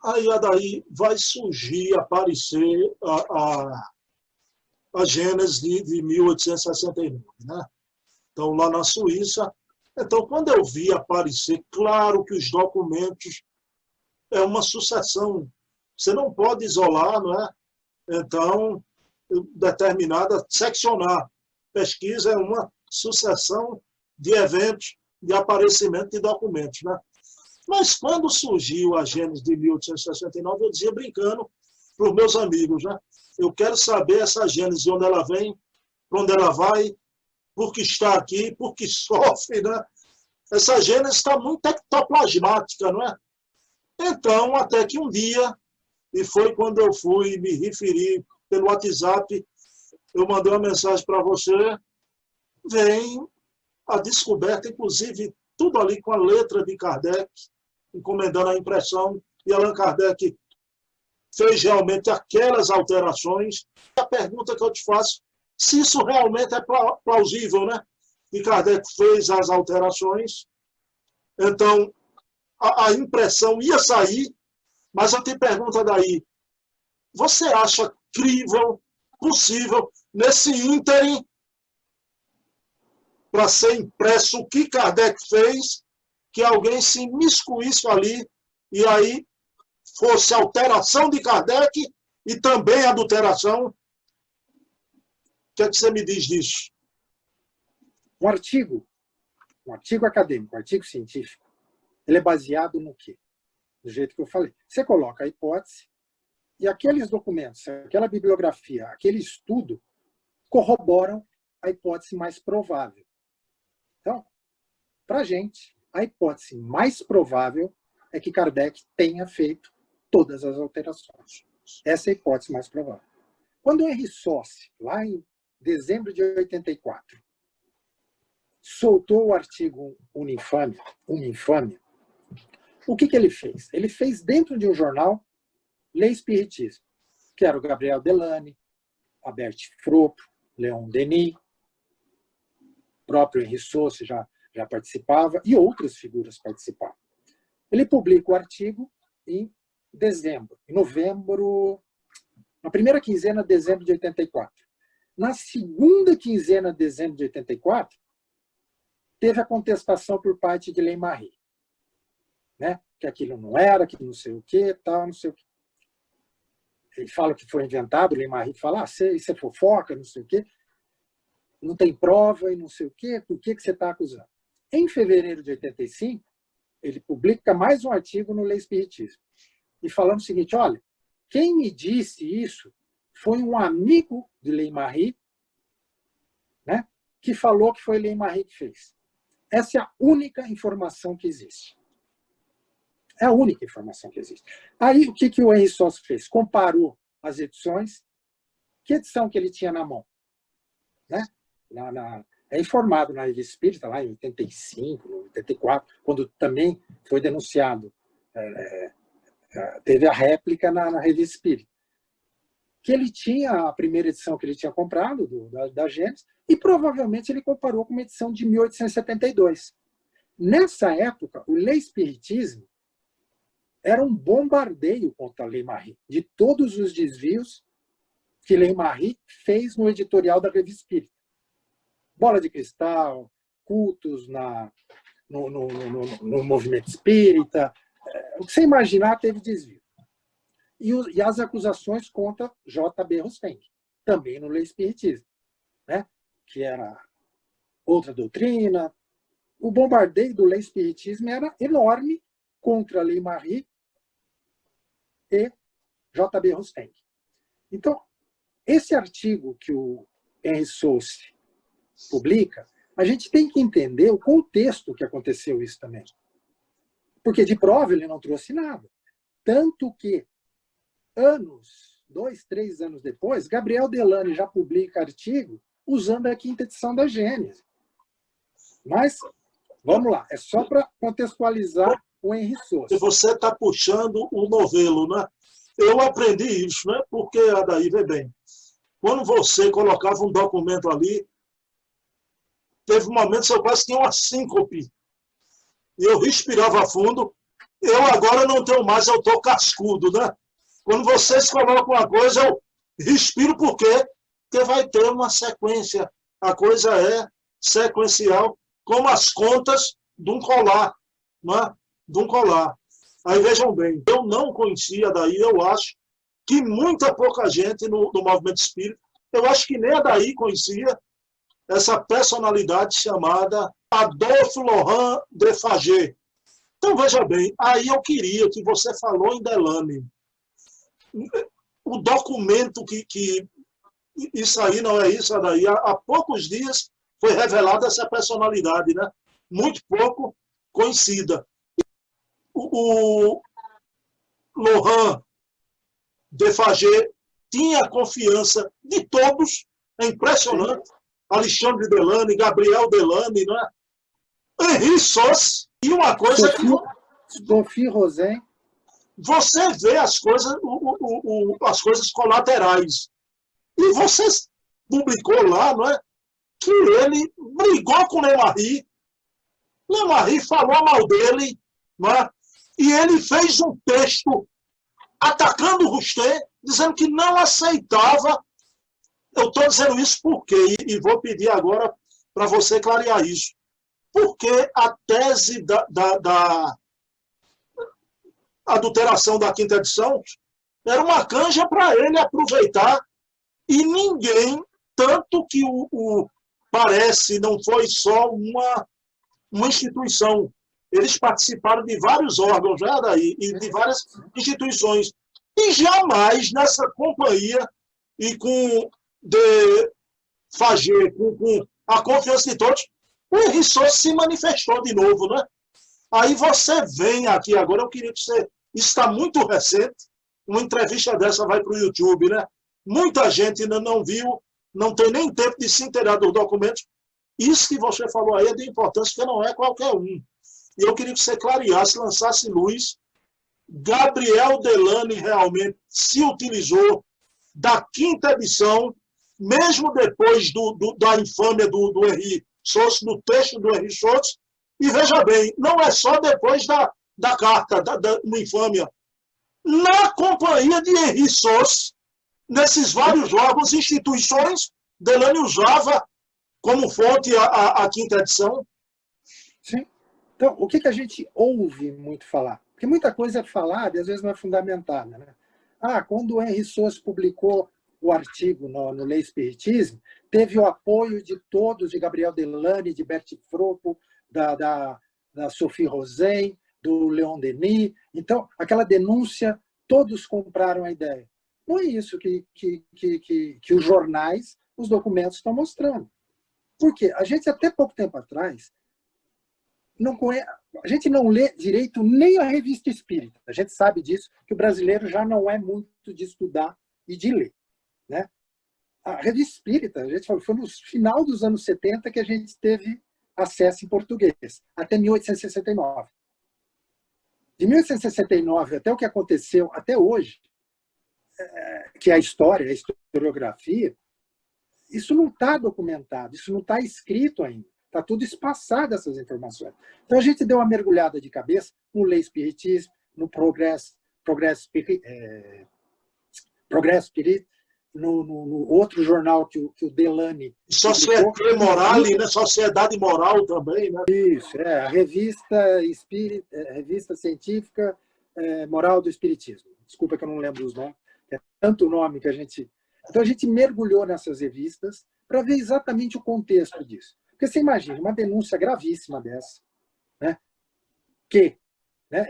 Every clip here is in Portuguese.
Aí, daí vai surgir, aparecer a Gênesis de 1869, né? Então, lá na Suíça. Então, quando eu vi aparecer, claro que os documentos é uma sucessão. Você não pode isolar, não é? Então, determinada, seccionar. Pesquisa é uma sucessão de eventos, de aparecimento de documentos, né? Mas quando surgiu a Gênesis de 1869, eu dizia brincando para os meus amigos, né? Eu quero saber essa Gênesis, de onde ela vem, para onde ela vai, por que está aqui, por que sofre, né? Essa Gênesis está muito ectoplasmática, não é? Então, até que um dia, e foi quando eu fui me referir pelo WhatsApp, eu mandei uma mensagem para você, vem a descoberta, inclusive, tudo ali com a letra de Kardec, encomendando a impressão, e Allan Kardec fez realmente aquelas alterações. A pergunta que eu te faço, se isso realmente é plausível, né? E Kardec fez as alterações, então a impressão ia sair, mas eu te pergunto daí, você acha crível, possível, nesse ínterim, para ser impresso o que Kardec fez, que alguém se imiscuísse ali, e aí fosse alteração de Kardec e também adulteração? O que é que você me diz disso? Um artigo acadêmico, um artigo científico, ele é baseado no quê? Do jeito que eu falei. Você coloca a hipótese e aqueles documentos, aquela bibliografia, aquele estudo corroboram a hipótese mais provável. Então, para a gente, a hipótese mais provável é que Kardec tenha feito todas as alterações. Essa é a hipótese mais provável. Quando o Henri Sauce, lá em dezembro de 84, soltou o artigo Uma Infâmia, o que ele fez? Ele fez dentro de um jornal L'Espiritisme, que era o Gabriel Delany, Albert Fropp, Leon Denis, o próprio Henri Sauce já participava, e outras figuras participavam. Ele publica o artigo em novembro, na primeira quinzena de dezembro de 84. Na segunda quinzena de dezembro de 84, teve a contestação por parte de Leymarie, né? Que aquilo não era, que não sei o que, tal, não sei o que. Ele fala que foi inventado, Leymarie fala, isso é fofoca, não sei o que, não tem prova e não sei o que, por que você está acusando? Em fevereiro de 85, ele publica mais um artigo no L'Espiritisme, e falando o seguinte, olha, quem me disse isso foi um amigo de Leymarie, né, que falou que foi Leymarie que fez. Essa é a única informação que existe. É a única informação que existe. Aí, o que o Henri Sauce fez? Comparou as edições. Que edição que ele tinha na mão? Né? É informado na Revista Espírita, lá em 85, 84, quando também foi denunciado, teve a réplica na Revista Espírita. Que ele tinha a primeira edição que ele tinha comprado, da Gênesis, e provavelmente ele comparou com uma edição de 1872. Nessa época, o L'Espiritisme era um bombardeio contra Leymarie, de todos os desvios que Leymarie fez no editorial da Revista Espírita. Bola de cristal, cultos no movimento espírita, o que você imaginar teve desvio. E as acusações contra J.B. Rusteng, também no L'Espiritisme, né? Que era outra doutrina. O bombardeio do L'Espiritisme era enorme contra Leymarie e J.B. Rusteng. Então, esse artigo que o Henri Sauce publica, a gente tem que entender o contexto que aconteceu isso também. Porque de prova ele não trouxe nada. Tanto que, 2, 3 anos depois, Gabriel Delany já publica artigo usando a quinta edição da Gênesis. Mas, vamos lá, é só para contextualizar o Henri Sauce. Você está puxando o novelo, né? Eu aprendi isso, né? Porque, daí, vê bem, quando você colocava um documento ali, teve um momento que eu quase tinha uma síncope. E eu respirava fundo Eu agora não tenho mais, eu estou cascudo, né? Quando vocês colocam uma coisa, eu respiro por quê? Porque vai ter uma sequência. A coisa é sequencial, como as contas de um colar, né? De um colar. Aí vejam bem, eu não conhecia daí, eu acho que muita pouca gente no movimento espírita, eu acho que nem a daí conhecia essa personalidade chamada Adolphe Laurent de Fagé. Então, veja bem, aí eu queria que você falou em Delane. O documento que isso aí não é isso daí. Há poucos dias foi revelada essa personalidade, né? Muito pouco conhecida. O Laurent de Fagé tinha a confiança de todos, é impressionante. Sim. Alexandre Delane, Gabriel Delane, né? Henri Sos, e uma coisa Sophie Rosen. Você vê as coisas, as coisas colaterais. E você publicou lá, não é? Que ele brigou com Lemarri. Lemarri falou mal dele, não é? E ele fez um texto atacando o Rustem, dizendo que não aceitava. Eu estou dizendo isso por quê? E vou pedir agora para você clarear isso. Porque a tese da adulteração da quinta edição era uma canja para ele aproveitar e ninguém, tanto que parece, não foi só uma instituição. Eles participaram de vários órgãos, já daí, e de várias instituições. E jamais nessa companhia e com de Fagé, com a confiança de todos, o Henri Sos se manifestou de novo, né? Aí você vem aqui agora, eu queria que você... Isso está muito recente, uma entrevista dessa vai para o YouTube, né? Muita gente ainda não viu, não tem nem tempo de se inteirar dos documentos. Isso que você falou aí é de importância, porque não é qualquer um. E eu queria que você clareasse, lançasse luz. Gabriel Delane realmente se utilizou da quinta edição, mesmo depois da infâmia do Henri Sos, do texto do Henri Sos. E veja bem, não é só depois da carta, da infâmia. Na companhia de Henri Sos, nesses vários órgãos, instituições, Delane usava como fonte a quinta edição. Sim. Então, o que a gente ouve muito falar? Porque muita coisa é falada e às vezes não é fundamentada, né? Quando o Henri Sos publicou o artigo no Lei Espiritismo, teve o apoio de todos, de Gabriel Delane, de Berti Fropo, da Sophie Rosen, do Leon Denis. Então, aquela denúncia, todos compraram a ideia. Não é isso que os jornais, os documentos estão mostrando. Por quê? A gente, até pouco tempo atrás, a gente não lê direito nem a Revista Espírita. A gente sabe disso, que o brasileiro já não é muito de estudar e de ler, né? A Revista Espírita, a gente falou, foi no final dos anos 70 que a gente teve acesso em português, até 1869. De 1869 até o que aconteceu até hoje, que é a história, a historiografia, isso não está documentado, isso não está escrito ainda. Está tudo espaçado, essas informações. Então, a gente deu uma mergulhada de cabeça no Lei Espiritismo, no Progresso Spirit, no outro jornal que o Delane... Sociedade Moral, né? Sociedade Moral também, né? Isso, a Revista Científica Moral do Espiritismo. Desculpa que eu não lembro os nomes. É tanto nome que a gente... Então, a gente mergulhou nessas revistas para ver exatamente o contexto disso. Porque você imagina, uma denúncia gravíssima dessa, né?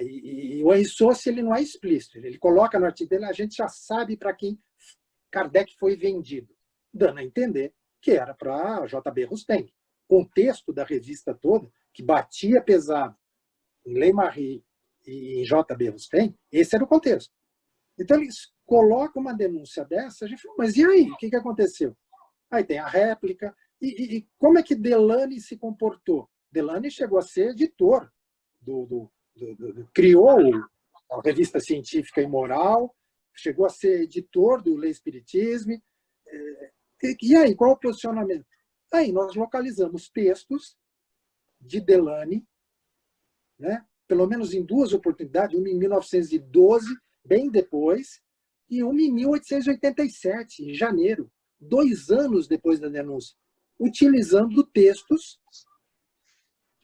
E o Henri Sos, ele não é explícito, ele coloca no artigo dele, a gente já sabe para quem Kardec foi vendido, dando a entender que era para J.B. Rustem. O contexto da revista toda, que batia pesado em Lemarri e em J.B. Rustem, esse era o contexto. Então, eles colocam uma denúncia dessa, a gente fala, mas e aí? O que aconteceu? Aí tem a réplica. E como é que Delane se comportou? Delane chegou a ser editor, criou a Revista Científica e Moral, chegou a ser editor do Lei Espiritismo. E aí, qual é o posicionamento? Aí nós localizamos textos de Delane, né, pelo menos em duas oportunidades, uma em 1912, bem depois, e uma em 1887, em janeiro, 2 anos depois da denúncia, utilizando textos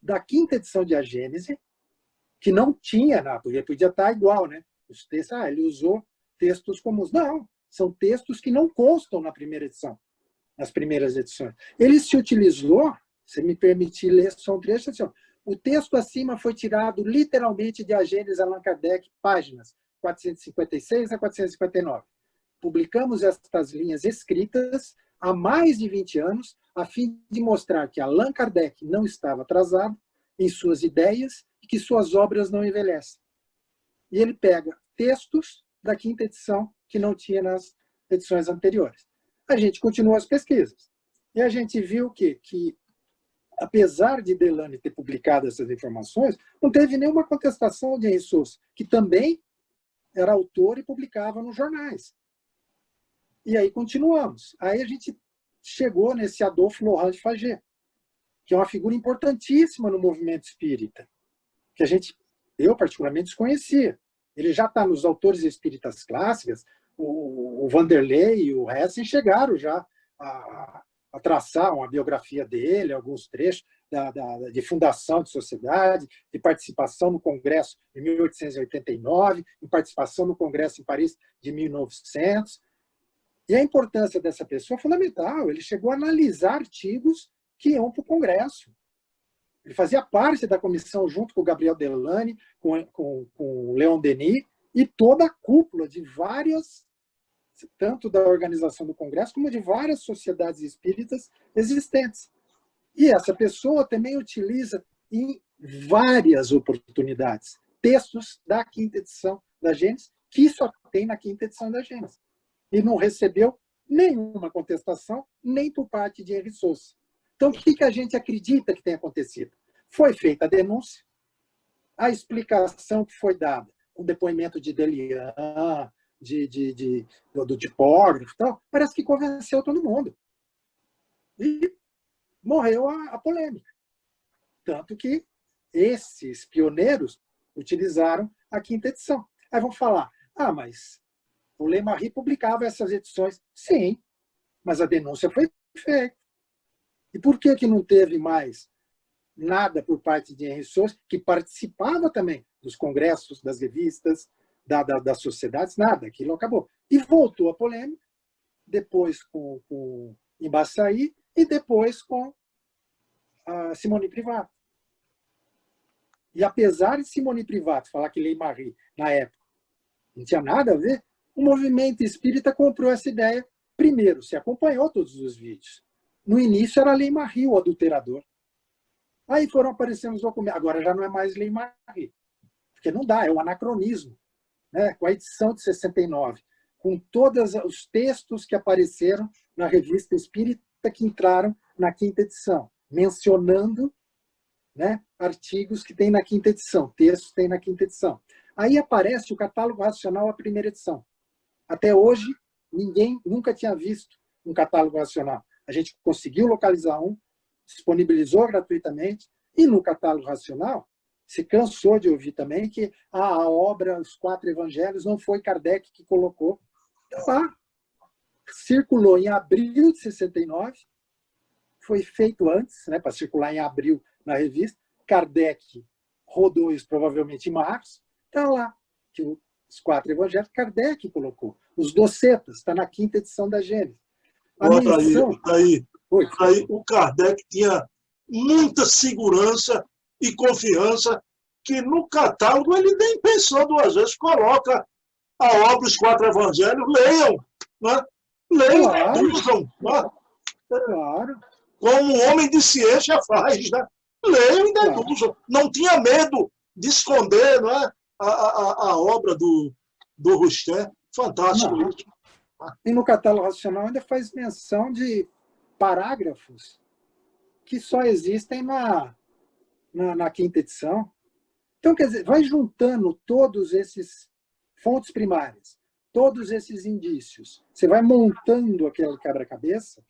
da quinta edição de A Gênese, que não tinha, porque podia estar igual, né? Os textos, ele usou textos comuns. Não, são textos que não constam na primeira edição, nas primeiras edições. Ele se utilizou, se me permitir ler só um trecho, assim, ó, o texto acima foi tirado literalmente de A Gênese Allan Kardec, páginas 456 a 459. Publicamos estas linhas escritas há mais de 20 anos, a fim de mostrar que Allan Kardec não estava atrasado em suas ideias e que suas obras não envelhecem. E ele pega textos da quinta edição que não tinha nas edições anteriores. A gente continuou as pesquisas. E a gente viu que apesar de Delany ter publicado essas informações, não teve nenhuma contestação de Henri Sousa, que também era autor e publicava nos jornais. E aí continuamos. Aí a gente chegou nesse Adolphe Laurent de Fagé, que é uma figura importantíssima no movimento espírita, que eu particularmente desconhecia. Ele já está nos autores espíritas clássicas, o Vanderlei e o Hessen chegaram já a traçar uma biografia dele, alguns trechos de fundação de sociedade, de participação no Congresso de 1889, de participação no Congresso em Paris de 1900. E a importância dessa pessoa é fundamental. Ele chegou a analisar artigos que iam para o Congresso. Ele fazia parte da comissão junto com o Gabriel Delany, com o Leon Denis, e toda a cúpula de várias, tanto da organização do Congresso, como de várias sociedades espíritas existentes. E essa pessoa também utiliza em várias oportunidades textos da quinta edição da Gênese, que só tem na quinta edição da Gênese. E não recebeu nenhuma contestação, nem por parte de Henri Sousa. Então, o que a gente acredita que tem acontecido? Foi feita a denúncia, a explicação que foi dada, o depoimento de Delian, do tipógrafo, tal, parece que convenceu todo mundo. E morreu a polêmica. Tanto que esses pioneiros utilizaram a quinta edição. Aí vão falar, mas o Leymarie publicava essas edições. Sim, mas a denúncia foi feita. E por que não teve mais nada por parte de Henri Sousa, que participava também dos congressos, das revistas, das sociedades? Nada, aquilo acabou. E voltou a polêmica, depois com Embaçaí e depois com a Simone Privato. E apesar de Simone Privato falar que Leymarie, na época, não tinha nada a ver, o movimento espírita comprou essa ideia. Primeiro, se acompanhou todos os vídeos. No início era Leymarie, o adulterador. Aí foram aparecendo os documentos. Agora já não é mais Leymarie. Porque não dá, é um anacronismo. Né? Com a edição de 69, com todos os textos que apareceram na revista espírita que entraram na quinta edição, mencionando, né, artigos que tem na quinta edição, textos que tem na quinta edição. Aí aparece o catálogo racional, a primeira edição. Até hoje, ninguém nunca tinha visto um catálogo racional. A gente conseguiu localizar um, disponibilizou gratuitamente, e no catálogo racional, se cansou de ouvir também que a obra Os Quatro Evangelhos não foi Kardec que colocou. Então, lá, circulou em abril de 69, foi feito antes, né, para circular em abril na revista. Kardec rodou isso provavelmente em março. Está lá, que Os Quatro Evangelhos, Kardec colocou. Os Docetas, está na quinta edição da Gênese. Aí, o Kardec tinha muita segurança e confiança que no catálogo ele nem pensou duas vezes, coloca a obra Os Quatro Evangelhos, leiam, né? Leiam, claro, deduzam, né? Claro. Como um homem de ciência faz, né? Leiam e deduzam. Claro. Não tinha medo de esconder, não é? a obra do Roustin. Fantástico não. Isso. E no catálogo racional ainda faz menção de parágrafos que só existem na quinta edição. Então, quer dizer, vai juntando todos esses fontes primárias, todos esses indícios. Você vai montando aquele quebra-cabeça,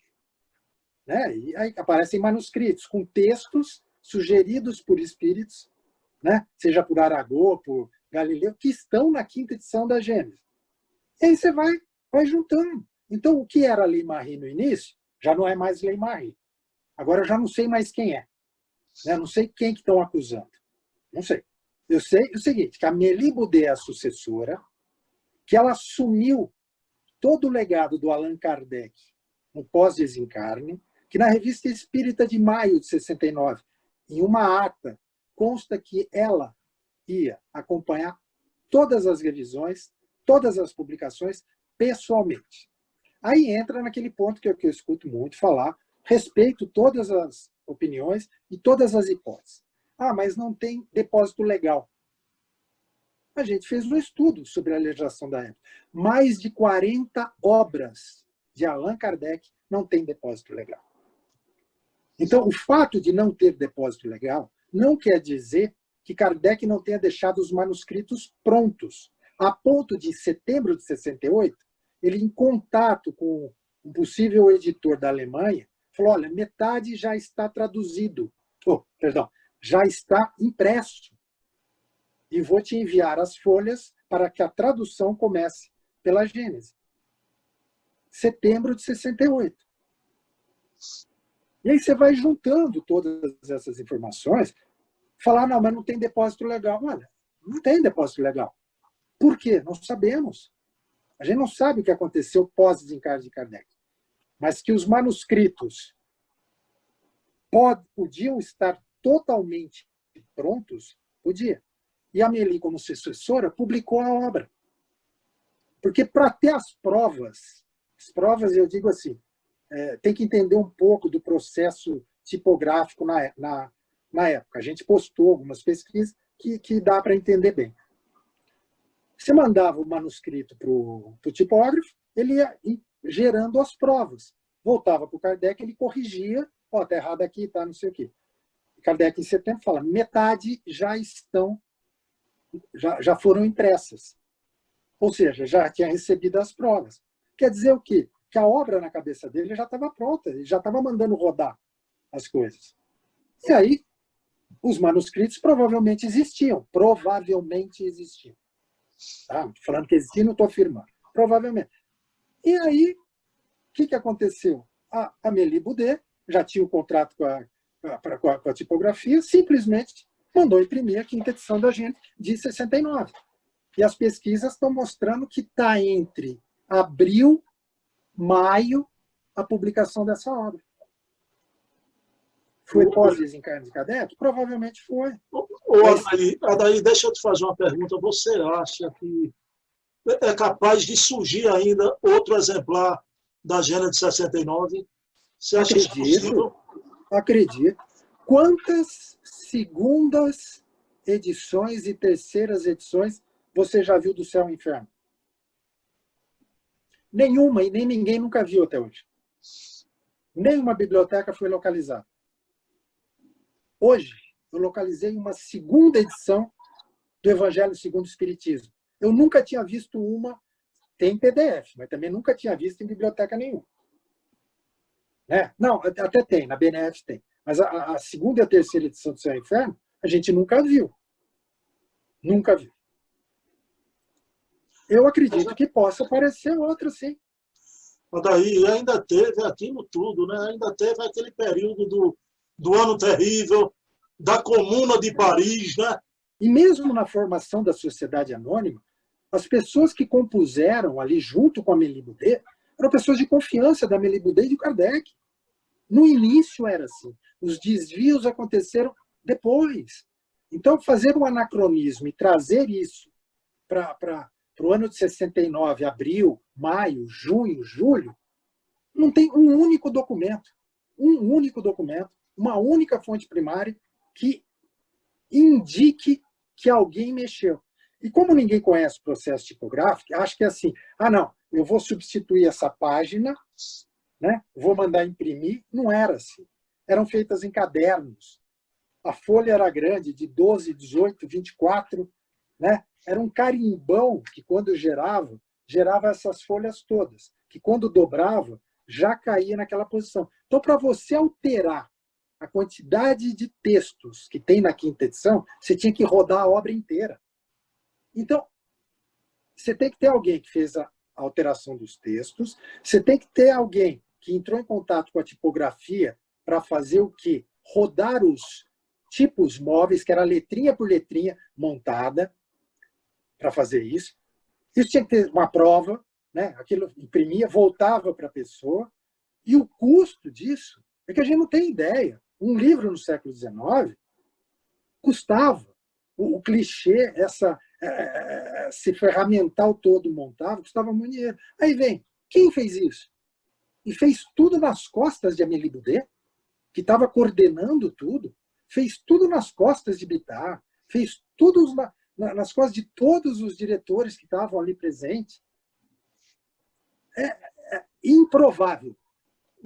né? E aí aparecem manuscritos com textos sugeridos por espíritos né? Seja por Aragô, por Galileu, que estão na quinta edição da Gênesis. E aí você vai juntando. Então, o que era Lei Marie no início, já não é mais Lei Marie. Agora eu já não sei mais quem é. Né? Não sei quem que estão acusando. Não sei. Eu sei o seguinte, que a Amélie Boudet é a sucessora, que ela assumiu todo o legado do Allan Kardec no pós-desencarne, que na Revista Espírita de maio de 69, em uma ata, consta que ela ia acompanhar todas as revisões, todas as publicações, pessoalmente. Aí entra naquele ponto que eu escuto muito falar, respeito todas as opiniões e todas as hipóteses. Ah, mas não tem depósito legal. A gente fez um estudo sobre a legislação da época. Mais de 40 obras de Allan Kardec não têm depósito legal. Então, o fato de não ter depósito legal não quer dizer que Kardec não tenha deixado os manuscritos prontos. A ponto de, em setembro de 68, ele, em contato com um possível editor da Alemanha, falou, olha, metade já está traduzido. Já está impresso. E vou te enviar as folhas para que a tradução comece pela Gênese. Setembro de 68. E aí você vai juntando todas essas informações, falar, não, mas não tem depósito legal. Olha, não tem depósito legal. Por quê? Não sabemos. A gente não sabe o que aconteceu pós-desencarne de Kardec. Mas que os manuscritos podiam estar totalmente prontos, podia. E a Amélie, como sucessora, publicou a obra. Porque para ter as provas, eu digo assim, tem que entender um pouco do processo tipográfico na época. A gente postou algumas pesquisas que dá para entender bem. Você mandava o manuscrito para o tipógrafo, ele ia gerando as provas. Voltava para o Kardec, ele corrigia, está errado aqui, está não sei o quê. Kardec, em setembro, fala, metade já foram impressas. Ou seja, já tinha recebido as provas. Quer dizer o quê? Que a obra na cabeça dele já estava pronta, ele já estava mandando rodar as coisas. E aí, os manuscritos provavelmente existiam. Tá? Falando que existiam, não estou afirmando. Provavelmente. E aí, o que aconteceu? A Amélie Boudet já tinha o contrato com a tipografia, simplesmente mandou imprimir a quinta edição da Gênese de 69. E as pesquisas estão mostrando que está entre abril, maio, a publicação dessa obra. Foi pós-desencarne de Kardec? Provavelmente foi. Adair, deixa eu te fazer uma pergunta. Você acha que é capaz de surgir ainda outro exemplar da Gênese de 69? Você acha que é possível? Acredito. Quantas segundas edições e terceiras edições você já viu do Céu e Inferno? Nenhuma, e nem ninguém nunca viu até hoje. Nenhuma biblioteca foi localizada. Hoje, eu localizei uma segunda edição do Evangelho segundo o Espiritismo. Eu nunca tinha visto uma, tem PDF, mas também nunca tinha visto em biblioteca nenhuma. Né? Não, até tem, na BNF tem. Mas a segunda e a terceira edição do Céu e Inferno, a gente nunca viu. Nunca viu. Eu acredito que possa aparecer outra, sim. Daí ainda teve aquilo tudo, né? Ainda teve aquele período do Ano Terrível, da Comuna de Paris, né? E mesmo na formação da Sociedade Anônima, as pessoas que compuseram ali junto com a Amélie Boudet eram pessoas de confiança da Amélie Boudet e de Kardec. No início era assim. Os desvios aconteceram depois. Então, fazer um anacronismo e trazer isso para o ano de 69, abril, maio, junho, julho, não tem um único documento, uma única fonte primária que indique que alguém mexeu. E como ninguém conhece o processo tipográfico, acho que é assim, não, eu vou substituir essa página, né, vou mandar imprimir. Não era assim. Eram feitas em cadernos. A folha era grande, de 12, 18, 24, né? Era um carimbão que, quando gerava essas folhas todas, que quando dobrava, já caía naquela posição. Então, para você alterar a quantidade de textos que tem na quinta edição, você tinha que rodar a obra inteira. Então, você tem que ter alguém que fez a alteração dos textos, você tem que ter alguém que entrou em contato com a tipografia para fazer o quê? Rodar os tipos móveis, que era letrinha por letrinha montada, para fazer isso. Isso tinha que ter uma prova, né? Aquilo imprimia, voltava para a pessoa, e o custo disso é que a gente não tem ideia. Um livro no século XIX custava. O clichê, esse ferramental todo montado, custava muito dinheiro. Aí vem, quem fez isso? E fez tudo nas costas de Amélie Boudet, que estava coordenando tudo, fez tudo nas costas de Bittar, fez tudo nas costas de todos os diretores que estavam ali presentes. É improvável